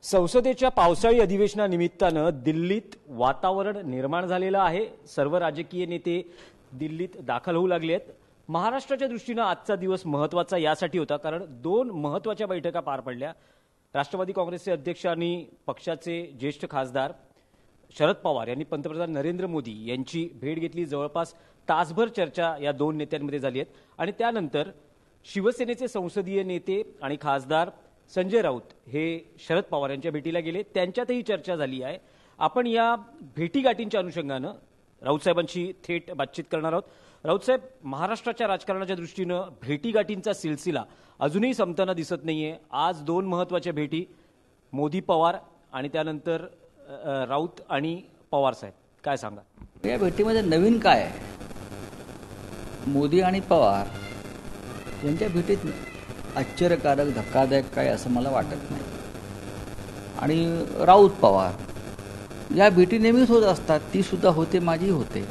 संसदेच्या पावसाळी अधिवेशनानिमित्तानं दिल्लीत वातावरण निर्माण झालेलं आहे। सर्व राजकीय नेते दिल्लीत दाखल होऊ लागले आहेत। महाराष्ट्राच्या दृष्टीने आजचा दिवस महत्त्वाचा यासाठी होता कारण दोन महत्त्वाच्या बैठका पार पडल्या। राष्ट्रवादी काँग्रेसचे अध्यक्ष आणि पक्षाचे ज्येष्ठ खासदार शरद पवार यांनी पंतप्रधान नरेंद्र मोदी यांची भेट घेतली। जवळपास तासभर चर्चा या दोन नेत्यांमध्ये झाली आहे आणि त्यानंतर शिवसेनेचे संसदीय नेते आणि खासदार संजय राऊत हे शरद पवार यांच्या भेटीला गेले। त्यांच्यातही चर्चा झाली आहे। आपण या भेटीगाठींच्या अनुषंगाने राऊत साहेबांशी थेट बातचीत करणार आहोत। राऊत साहेब, महाराष्ट्राच्या राजकारणाच्या दृष्टीने भेटीगाठींचा सिलसिला अजूनही संपताना दिसत नाहीये। आज दोन महत्त्वाच्या भेटी, मोदी पवार आणि त्यानंतर राऊत आणि पवार साहेब, काय सांगा या भेटीमध्ये नवीन काय आहे? मोदी आणि पवार यांच्या भेटीत आश्चर्यकारक धक्कादायक काय असं मला वाटत नाही। आणि राऊत पवार या भेटी नेहमीच होत असतात, ती सुद्धा होते, माझी होते।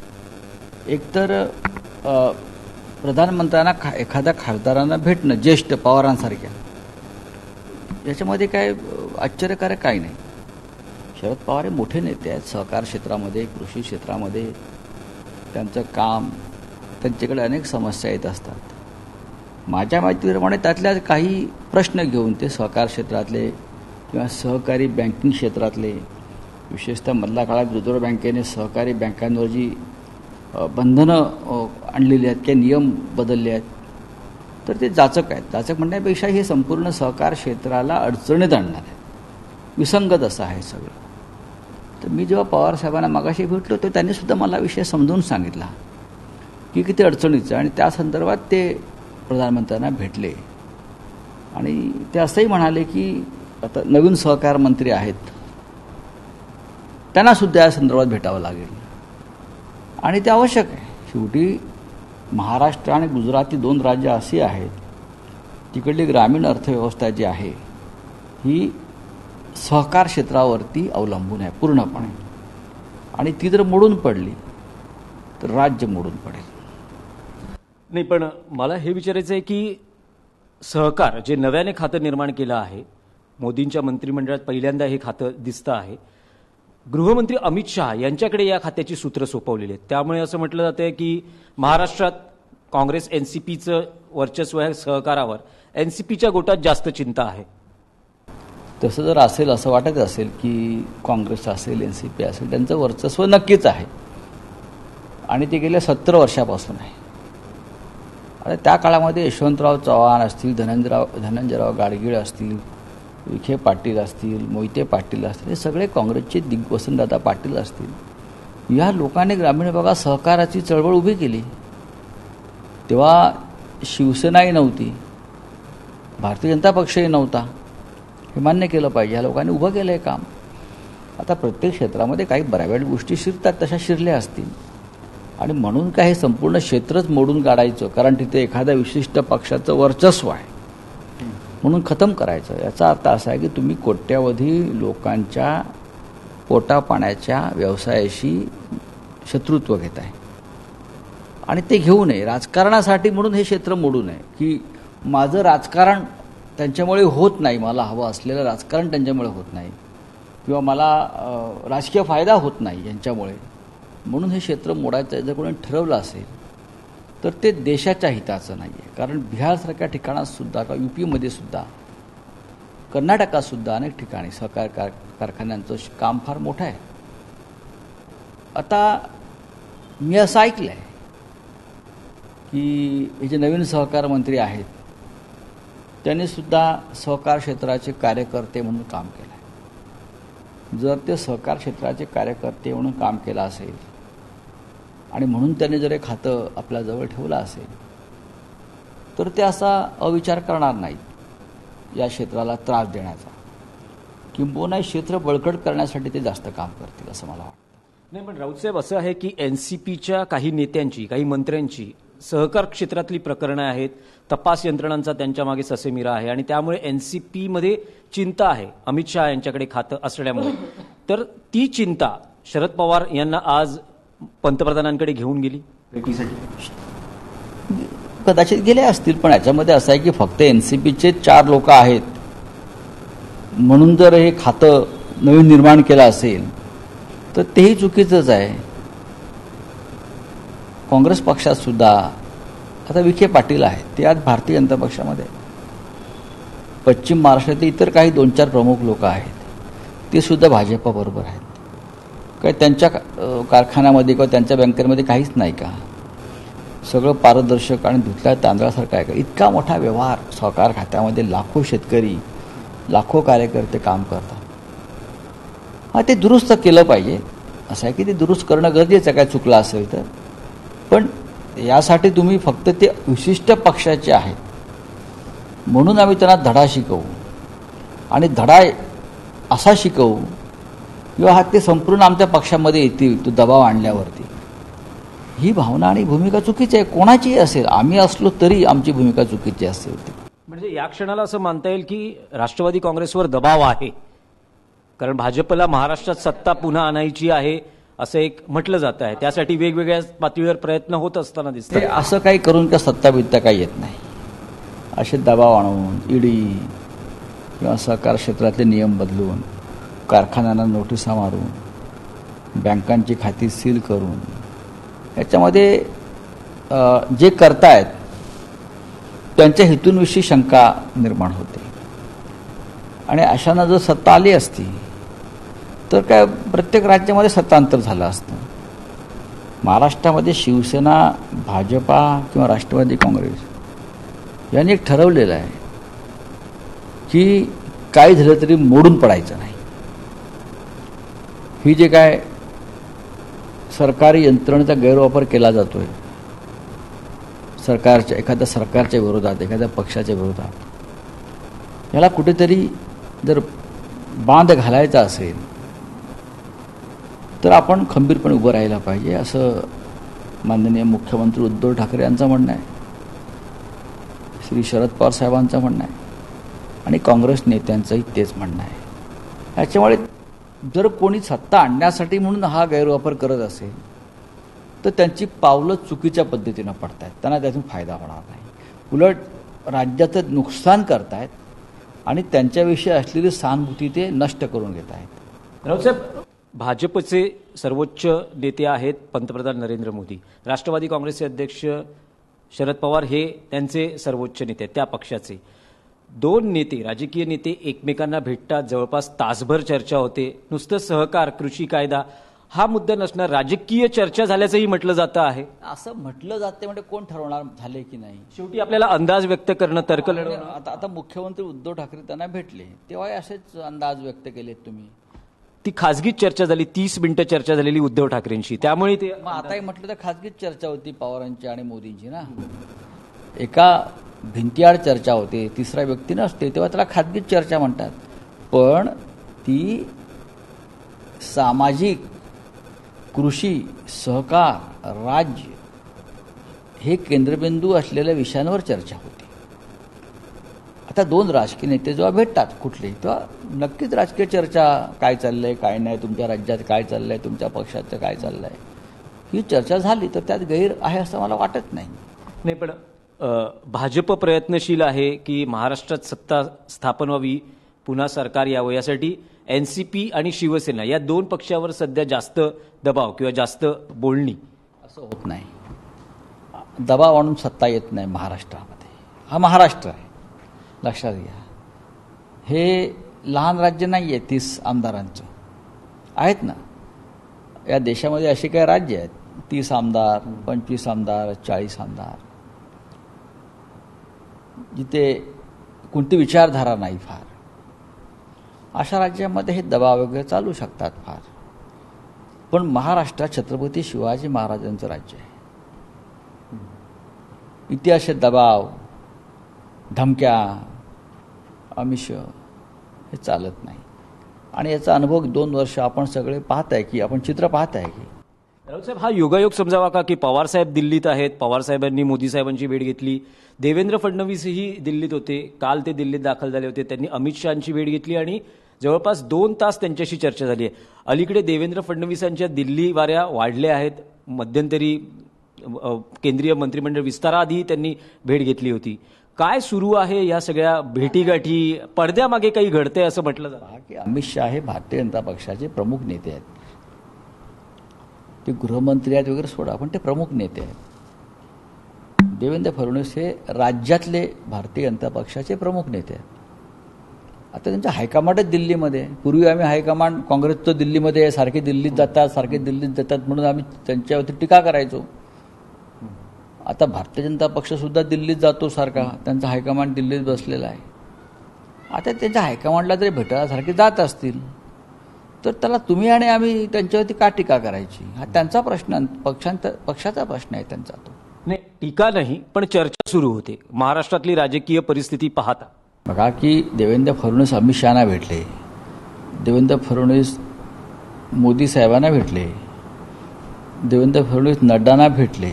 एकतर प्रधानमंत्र्यांना एखाद्या खासदारांना भेटणं, ज्येष्ठ पवारांसारख्या, याच्यामध्ये काय आश्चर्यकारक काही नाही। शरद पवार हे मोठे नेते आहेत, सहकार क्षेत्रामध्ये, कृषी क्षेत्रामध्ये त्यांचं काम, त्यांच्याकडे अनेक समस्या येत असतात। माझ्या माहितीप्रमाणे त्यातल्या काही प्रश्न घेऊन ते सहकार क्षेत्रातले किंवा सहकारी बँकिंग क्षेत्रातले, विशेषतः मधल्या काळात रिझर्व्ह बँकेने सहकारी बँकांवर जी बंधनं आणलेली आहेत किंवा नियम बदलले आहेत, तर ते जाचक आहेत। जाचक म्हणण्यापेक्षा हे संपूर्ण सहकार क्षेत्राला अडचणीत आणणार आहे, विसंगत असं आहे सगळं। तर मी जेव्हा पवार साहेबांना मागाशी भेटलो तर त्यांनी सुद्धा मला विषय समजावून सांगितला की किती अडचणीचं, आणि त्या संदर्भात ते प्रधानमंत्र्यांना भेटले आणि ते असंही म्हणाले की आता नवीन सहकार मंत्री आहेत, त्यांना सुद्धा या संदर्भात भेटावं लागेल आणि ते आवश्यक आहे। शेवटी महाराष्ट्र आणि गुजरात ही दोन राज्य अशी आहेत, तिकडली ग्रामीण अर्थव्यवस्था जी आहे ही सहकार क्षेत्रावरती अवलंबून आहे पूर्णपणे, आणि ती जर मोडून पडली तर राज्य मोडून पडेल। नाही, पण मला हे विचारायचं आहे की सहकार जे नव्याने खातं निर्माण केलं आहे, मोदींच्या मंत्रिमंडळात पहिल्यांदा हे खातं दिसतं आहे, गृहमंत्री अमित शहा यांच्याकडे या खात्याची सूत्र सोपवलेली आहेत। त्यामुळे असं म्हटलं जातं की महाराष्ट्रात काँग्रेस एनसीपीचं वर्चस्व आहे सहकारावर, एनसीपीच्या गोटात जास्त चिंता आहे। तसं जर असेल, असं वाटत असेल की काँग्रेस असेल, एनसीपी असेल, त्यांचं वर्चस्व नक्कीच आहे आणि ते गेल्या 17 वर्षापासून आहे। आता त्या काळामध्ये यशवंतराव चव्हाण असतील, धनंजयराव गाडगीळ असतील, विखे पाटील असतील, मोहिते पाटील असतील, हे सगळे काँग्रेसचे वसंतदादा पाटील असतील, या लोकांनी ग्रामीण भागात सहकाराची चळवळ उभी केली। तेव्हा शिवसेनाही नव्हती, भारतीय जनता पक्षही नव्हता, हे मान्य केलं पाहिजे। या लोकांनी उभं केलं आहे काम। आता प्रत्येक क्षेत्रामध्ये काही बऱ्याच गोष्टी शिरतात, तशा शिरल्या असतील, आणि म्हणून काय हे संपूर्ण क्षेत्रच मोडून काढायचं कारण तिथे एखाद्या विशिष्ट पक्षाचं वर्चस्व आहे म्हणून खतम करायचं, याचा अर्थ असा आहे की तुम्ही कोट्यावधी लोकांच्या पोटापाण्याच्या व्यवसायाशी शत्रुत्व घेत आहे आणि ते घेऊ नये राजकारणासाठी, म्हणून हे क्षेत्र मोडू नये की माझं राजकारण त्यांच्यामुळे होत नाही, मला हवं असलेलं राजकारण त्यांच्यामुळे होत नाही, किंवा मला राजकीय फायदा होत नाही यांच्यामुळे, म्हणून हे क्षेत्र मोडायचं जर कोणी ठरवलं असेल तर ते देशाच्या हिताचं नाही आहे। कारण बिहारसारख्या ठिकाणात सुद्धा, किंवा यूपीमध्ये सुद्धा, कर्नाटकात सुद्धा अनेक ठिकाणी सहकार कारखान्यांचं काम फार मोठं आहे। आता मी असं ऐकलं आहे की हे जे नवीन सहकार मंत्री आहेत त्यांनी सुद्धा सहकार क्षेत्राचे कार्यकर्ते म्हणून काम केलं आहे। जर ते सहकार क्षेत्राचे कार्यकर्ते म्हणून काम केलं असेल आणि म्हणून त्यांनी जर एक खातं आपल्याजवळ ठेवलं असेल तर ते असा अविचार करणार नाहीत या क्षेत्राला त्रास देण्याचा, किंबहुना क्षेत्र बळकट करण्यासाठी ते जास्त काम करतील असं मला वाटतं। नाही, पण राऊत साहेब, असं आहे की एनसीपीच्या काही नेत्यांची, काही मंत्र्यांची सहकार क्षेत्रातली प्रकरणं आहेत, तपास यंत्रणांचा त्यांच्या मागे ससेमिरा आहे आणि त्यामुळे एनसीपीमध्ये चिंता आहे अमित शहा यांच्याकडे खातं असल्यामुळे। तर ती चिंता शरद पवार यांना आज पंतप्रधानांकडे घेऊन गेली भेटीसाठी? कदाचित गेले असतील, पण याच्यामध्ये असं आहे की फक्त एनसीपीचे 4 लोक आहेत म्हणून जर हे खातं नवीन निर्माण केलं असेल तर तेही चुकीचंच आहे. काँग्रेस पक्षात सुद्धा आता विखे पाटील आहेत, ते आज भारतीय जनता पक्षामध्ये. पश्चिम महाराष्ट्रातले इतर काही 2-4 प्रमुख लोक आहेत, ते सुद्धा भाजपबरोबर आहेत. काय त्यांच्या कारखान्यामध्ये किंवा त्यांच्या बँकेमध्ये काहीच नाही का? सगळं पारदर्शक आणि धुतल्या तांदळासारखं आहे का? इतका मोठा व्यवहार सहकार खात्यामध्ये लाखो शेतकरी, लाखो कार्यकर्ते काम करतात. हां, ते दुरुस्त केलं पाहिजे. असं आहे की ते दुरुस्त करणं गरजेचं आहे, काय चुकलं असेल तर. पण यासाठी तुम्ही फक्त ते विशिष्ट पक्षाचे आहेत म्हणून आम्ही त्यांना धडा शिकवू आणि धडा असा शिकवू किंवा हा ते संपूर्ण आमच्या पक्षामध्ये येतील तो दबाव आणल्यावरती, ही भावना आणि भूमिका चुकीची आहे. कोणाचीही असेल, आम्ही असलो तरी आमची भूमिका चुकीची असेल. म्हणजे या क्षणाला असं मानता येईल की राष्ट्रवादी काँग्रेसवर दबाव आहे, कारण भाजपला महाराष्ट्रात सत्ता पुन्हा आणायची आहे असं एक म्हटलं जात आहे. त्यासाठी वेगवेगळ्या पातळीवर प्रयत्न होत असताना दिसतं. असं काही करून का सत्ता बित्ता काही येत नाही. असे दबाव आणून ईडी किंवा सहकार क्षेत्रातले नियम बदलून, कारखान्यांना नोटिसा मारून, बँकांची खाती सील करून, याच्यामध्ये जे करतायत त्यांच्या हेतूंविषयी शंका निर्माण होते. आणि अशानं जर सत्ता आली असती तर काय प्रत्येक राज्यामध्ये सत्तांतर झालं असतं. महाराष्ट्रामध्ये शिवसेना, भाजपा किंवा राष्ट्रवादी काँग्रेस यांनी एक ठरवलेलं आहे की काही झालं तरी मोडून पडायचं नाही. ही जे काय सरकारी यंत्रणेचा गैरवापर केला जातोय सरकारच्या, एखाद्या सरकारच्या विरोधात, एखाद्या पक्षाच्या विरोधात, याला कुठेतरी जर बांध घालायचा असेल तर आपण खंबीरपणे उभं राहायला पाहिजे, असं माननीय मुख्यमंत्री उद्धव ठाकरे यांचं म्हणणं आहे, श्री शरद पवार साहेबांचं म्हणणं आहे आणि काँग्रेस नेत्यांचंही तेच म्हणणं आहे. याच्यामुळे जर कोणी सत्ता आणण्यासाठी म्हणून हा गैरवापर करत असेल तर त्यांची पावलं चुकीच्या पद्धतीनं पडत आहेत, त्यांना त्यातून फायदा होणार नाही. उलट राज्याचं नुकसान करतायत आणि त्यांच्याविषयी असलेली सहानुभूती ते नष्ट करून घेत आहेत. राऊतसाहेब, भाजपचे सर्वोच्च नेते आहेत पंतप्रधान नरेंद्र मोदी, राष्ट्रवादी काँग्रेसचे अध्यक्ष शरद पवार हे त्यांचे सर्वोच्च नेते आहेत त्या पक्षाचे. 2 नेते, राजकीय नेते एकमेकांना भेटतात, जवळपास तासभर चर्चा होते. नुसतं सहकार, कृषी कायदा हा मुद्दा नसणार, राजकीय चर्चा झाल्याचंही म्हटलं जातं आहे. असं म्हटलं जाते म्हणजे कोण ठरवणार झाले की नाही? शेवटी आपल्याला अंदाज व्यक्त करणं, तर्क लढवणं. आता मुख्यमंत्री उद्धव ठाकरे त्यांना भेटले तेव्हा असेच अंदाज व्यक्त केलेत तुम्ही. ती खासगीच चर्चा झाली, 30 मिनिटं चर्चा झालेली उद्धव ठाकरेंशी, त्यामुळे ते मग आताही म्हटलं तर खासगीच चर्चा होती पवारांची आणि मोदींची ना. एका भिंतीआड चर्चा होते, तिसरा व्यक्ती नसते, तेव्हा त्याला खासगीच चर्चा म्हणतात. पण ती सामाजिक, कृषी, सहकार, राज्य हे केंद्रबिंदू असलेल्या विषयांवर चर्चा होती. आता 2 राजकीय नेते जेव्हा भेटतात कुठले, तेव्हा नक्कीच राजकीय चर्चा, काय चाललंय काय नाही, तुमच्या राज्यात काय चाललंय, तुमच्या पक्षाचं काय चाललंय, ही चर्चा झाली तर त्यात गैर आहे असं मला वाटत नाही. नाही, पण भाजप प्रयत्नशील आहे की महाराष्ट्रात सत्ता स्थापन व्हावी, पुन्हा सरकार यावं, यासाठी एनसीपी आणि शिवसेना या 2 पक्षावर सध्या जास्त दबाव किंवा जास्त बोलणी. असं होत नाही. दबाव आणून सत्ता येत नाही महाराष्ट्रामध्ये. हा महाराष्ट्र आहे, लक्षात घ्या. हे लहान राज्य नाही आहे. 30 आमदारांचं आहेत ना. या देशामध्ये असे काही राज्य आहेत 30 आमदार, 25 आमदार, 40 आमदार, जिथे कोणती विचारधारा नाही फार. अशा राज्यामध्ये हे दबाव वगैरे चालू शकतात फार. पण महाराष्ट्रात छत्रपती शिवाजी महाराजांचं राज्य आहे. इथे असे दबाव, धमक्या, आमिष हे चालत नाही. आणि याचा अनुभव 2 वर्ष आपण सगळे पाहत आहे की, आपण चित्र पाहत आहे की. राऊतसाहेब, हा योगायोग समजावा का की पवारसाहेब दिल्लीत आहेत, पवारसाहेबांनी मोदी साहेबांची भेट घेतली, देवेंद्र फडणवीसही दिल्लीत होते, काल ते दिल्लीत दाखल झाले होते, त्यांनी अमित शहांची भेट घेतली आणि जवळपास 2 तास त्यांच्याशी चर्चा झाली आहे. अलीकडे देवेंद्र फडणवीसांच्या दिल्ली वाऱ्या वाढल्या आहेत. मध्यंतरी केंद्रीय मंत्रिमंडळ विस्ताराआधी त्यांनी भेट घेतली होती. काय सुरू आहे या सगळ्या भेटीगाठी? पडद्यामागे काही घडतंय असं म्हटलं जातं. पहा की अमित शहा हे भारतीय जनता पक्षाचे प्रमुख नेते आहेत. ते गृहमंत्री आहेत वगैरे सोडा, पण ते प्रमुख नेते आहेत. देवेंद्र फडणवीस हे राज्यातले भारतीय जनता पक्षाचे प्रमुख नेते आहेत. आता त्यांचं हायकमांडच दिल्लीमध्ये आहे. पूर्वी आम्ही हायकमांड काँग्रेसचं दिल्लीमध्ये आहे, सारखे दिल्लीत जातात म्हणून आम्ही त्यांच्यावरती टीका करायचो. आता भारतीय जनता पक्षसुद्धा दिल्लीत जातो सारखा, त्यांचा हायकमांड दिल्लीत बसलेला आहे. आता त्यांच्या हायकमांडला जरी भेटायला सारखे जात असतील तर त्याला तुम्ही आणि आम्ही त्यांच्यावरती का टीका करायची? हा त्यांचा प्रश्न, पक्षाचा प्रश्न आहे त्यांचा तो. नाही, टीका नाही, पण चर्चा सुरू होते महाराष्ट्रातली राजकीय परिस्थिती पाहता. बघा की देवेंद्र फडणवीस अमित शहाना भेटले, देवेंद्र फडणवीस मोदी साहेबांना भेटले, देवेंद्र फडणवीस नड्डांना भेटले.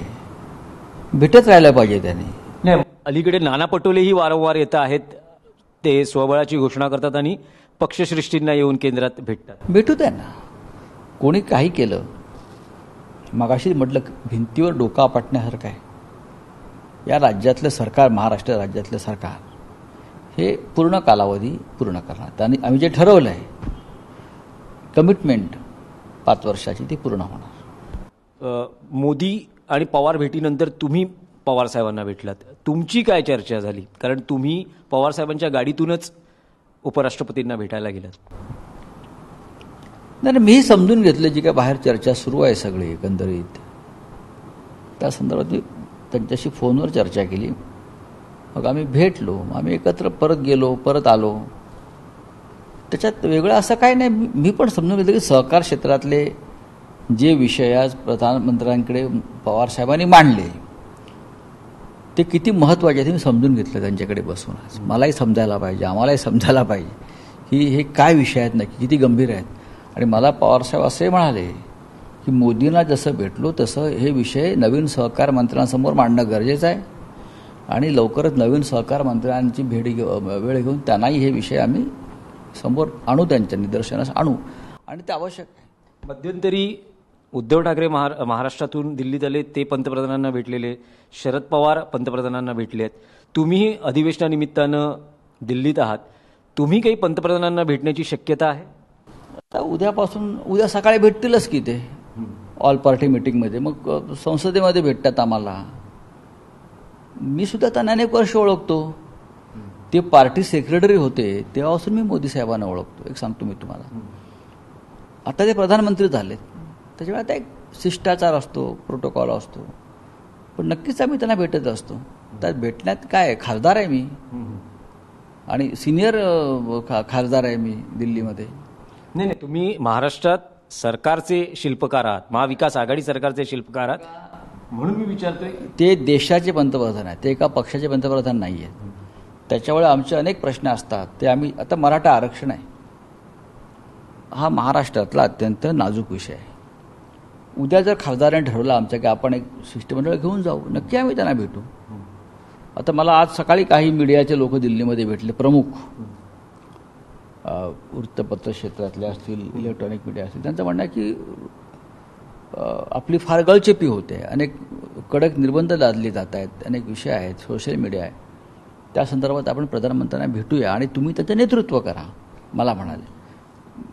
भेटत राहायला पाहिजे त्यांनी. नाही, अलीकडे नाना पटोलेही वारंवार येत आहेत. ते स्वबळाची घोषणा करतात आणि पक्षश्रेष्ठींना येऊन केंद्रात भेटतात. भेटू द्या ना. कोणी काही केलं, मगाशी म्हटलं भिंतीवर डोका आपटण्यासारखं आहे. या राज्यातलं सरकार, महाराष्ट्र राज्यातलं सरकार हे पूर्ण कालावधी पूर्ण करणार आणि आम्ही जे ठरवलं आहे कमिटमेंट 5 वर्षाची ती पूर्ण होणार. मोदी आणि पवार भेटीनंतर तुम्ही पवार साहेबांना भेटलात. तुमची काय चर्चा झाली? कारण तुम्ही पवार साहेबांच्या गाडीतूनच उपराष्ट्रपतींना भेटायला गेलात. नाही, मीही समजून घेतलं जी काय बाहेर चर्चा सुरू आहे सगळी एकंदरीत, त्या संदर्भात मी त्यांच्याशी फोनवर चर्चा केली. मग आम्ही भेटलो, आम्ही एकत्र परत गेलो, परत आलो. त्याच्यात वेगळं असं काय नाही. मी पण समजून घेतलं की सहकार क्षेत्रातले जे विषय आज प्रधानमंत्र्यांकडे पवारसाहेबांनी मांडले ते किती महत्त्वाचे आहे ते मी समजून घेतलं त्यांच्याकडे बसून. आज मलाही समजायला पाहिजे, आम्हालाही समजायला पाहिजे की हे काय विषय आहेत नक्की, किती गंभीर आहेत. आणि मला पवारसाहेब असे म्हणाले की मोदींना जसं भेटलो तसं हे विषय नवीन सहकार मंत्र्यांसमोर मांडणं गरजेचं आहे आणि लवकरच नवीन सहकार मंत्र्यांची वेळ घेऊन त्यांनाही हे विषय आम्ही समोर आणू, त्यांच्या निदर्शनास आणू आणि ते आवश्यक आहे. मध्यंतरी उद्धव ठाकरे महाराष्ट्रातून दिल्लीत आले, ते पंतप्रधानांना भेटलेले. शरद पवार पंतप्रधानांना भेटले आहेत. तुम्ही अधिवेशनानिमित्तानं दिल्लीत आहात. तुम्ही काही पंतप्रधानांना भेटण्याची शक्यता आहे? आता उद्या सकाळी भेटतीलच की ते ऑल पार्टी मिटिंगमध्ये. मग संसदेमध्ये भेटतात आम्हाला. मी सुद्धा त्यांना अनेक वर्ष ओळखतो. ते पार्टी सेक्रेटरी होते तेव्हापासून मी मोदी साहेबांना ओळखतो. एक सांगतो मी तुम्हाला, आता ते प्रधानमंत्री झाले त्याच्यामुळे आता एक शिष्टाचार असतो, प्रोटोकॉल असतो, पण नक्कीच आम्ही त्यांना भेटत असतो. त्यात भेटण्यात काय, खासदार आहे मी आणि सिनियर खासदार आहे मी दिल्लीमध्ये. नाही, तुम्ही महाराष्ट्रात सरकारचे शिल्पकार आहात, महाविकास आघाडी सरकारचे शिल्पकार आहात, म्हणून मी विचारतोय. ते देशाचे पंतप्रधान आहेत, ते एका पक्षाचे पंतप्रधान नाही आहेत. त्याच्यामुळे आमचे अनेक प्रश्न असतात. ते आम्ही, आता मराठा आरक्षण आहे, हा महाराष्ट्रातला अत्यंत नाजूक विषय आहे. उद्या जर खासदारांनी ठरवलं आमच्या की आपण एक शिष्टमंडळ घेऊन जाऊ, नक्की आम्ही त्यांना भेटू. आता मला आज सकाळी काही मीडियाचे लोक दिल्लीमध्ये भेटले, प्रमुख वृत्तपत्र क्षेत्रातले असतील, इलेक्ट्रॉनिक मीडिया असतील. त्यांचं म्हणणं आहे की आपली फार गळचेपी होते, अनेक कडक निर्बंध लादले जात आहेत, अनेक विषय आहेत, सोशल मीडिया आहे, त्या संदर्भात आपण प्रधानमंत्र्यांना भेटूया आणि तुम्ही त्याचं नेतृत्व करा. मला म्हणाले,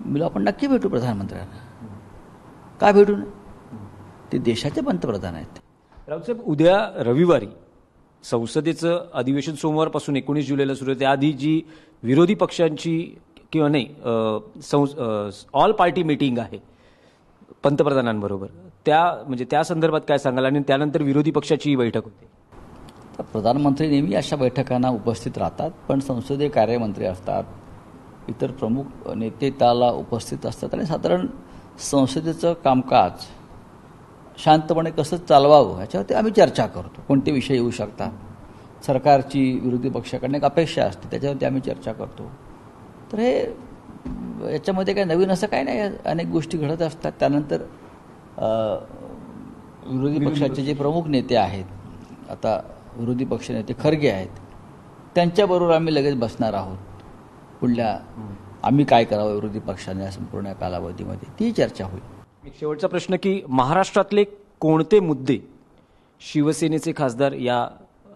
मी आपण नक्की भेटू प्रधानमंत्र्यांना. का भेटू नये? ते देशाचे पंतप्रधान आहेत. राऊतसाहेब, उद्या रविवारी संसदेचं अधिवेशन सोमवारपासून 19 जुलैला सुरू आहे. त्याआधी जी विरोधी पक्षांची किंवा नाही ऑल पार्टी मीटिंग आहे पंतप्रधानांबरोबर, त्या संदर्भात काय सांगाल? आणि त्यानंतर विरोधी पक्षाची बैठक होते. प्रधानमंत्री नेहमी अशा बैठकांना उपस्थित राहतात, पण संसदीय कार्यमंत्री असतात, इतर प्रमुख नेते त्याला उपस्थित असतात आणि साधारण संसदेचं कामकाज शांतपणे कसं चालवावं याच्यावरती आम्ही चर्चा करतो. कोणते विषय येऊ शकतात, सरकारची विरोधी पक्षाकडनं एक अपेक्षा असते, त्याच्यावरती आम्ही चर्चा करतो. तर हे याच्यामध्ये काही नवीन असं काही नाही, अनेक गोष्टी घडत असतात. त्यानंतर विरोधी पक्षाचे जे प्रमुख नेते आहेत, आता विरोधी पक्षनेते खरगे आहेत, त्यांच्याबरोबर आम्ही लगेच बसणार आहोत. पुढल्या आम्ही काय करावं विरोधी पक्षाने या संपूर्ण कालावधीमध्ये, ती चर्चा होईल. एक शेवटचा प्रश्न की महाराष्ट्रातले कोणते मुद्दे शिवसेनेचे खासदार या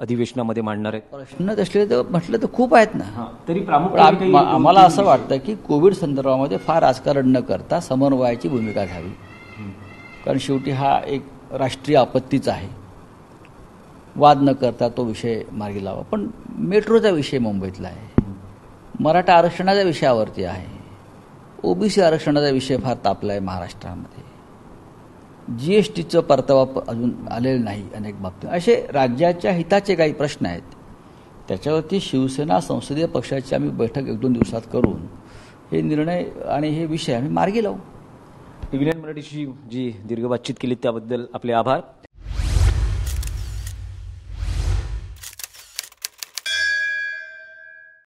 अधिवेशनामध्ये मांडणार आहेत? प्रश्न तसले तर म्हटलं तर खूप आहेत ना. तरी पण प्रामुख्याने आम्हाला असं वाटतं की कोविड संदर्भामध्ये फार राजकारण न करता समन्वयाची भूमिका घ्यावी. कारण शेवटी हा एक राष्ट्रीय आपत्तीच आहे. वाद न करता तो विषय मार्गी लावा. पण मेट्रोचा विषय मुंबईतला आहे, मराठा आरक्षणाच्या विषयावरती आहे, ओबीसी आरक्षणाचा विषय फार तापला आहे महाराष्ट्रामध्ये, GSTचं परतावा अजून आलेलं नाही अनेक बाबतीत. असे राज्याच्या हिताचे काही प्रश्न आहेत. त्याच्यावरती शिवसेना संसदीय पक्षाची आम्ही बैठक 1-2 दिवसात करून हे निर्णय आणि हे विषय आम्ही मार्गी लावू. टीव्ही 9 मराठीशी जी दीर्घ बातचीत केली त्याबद्दल आपले आभार.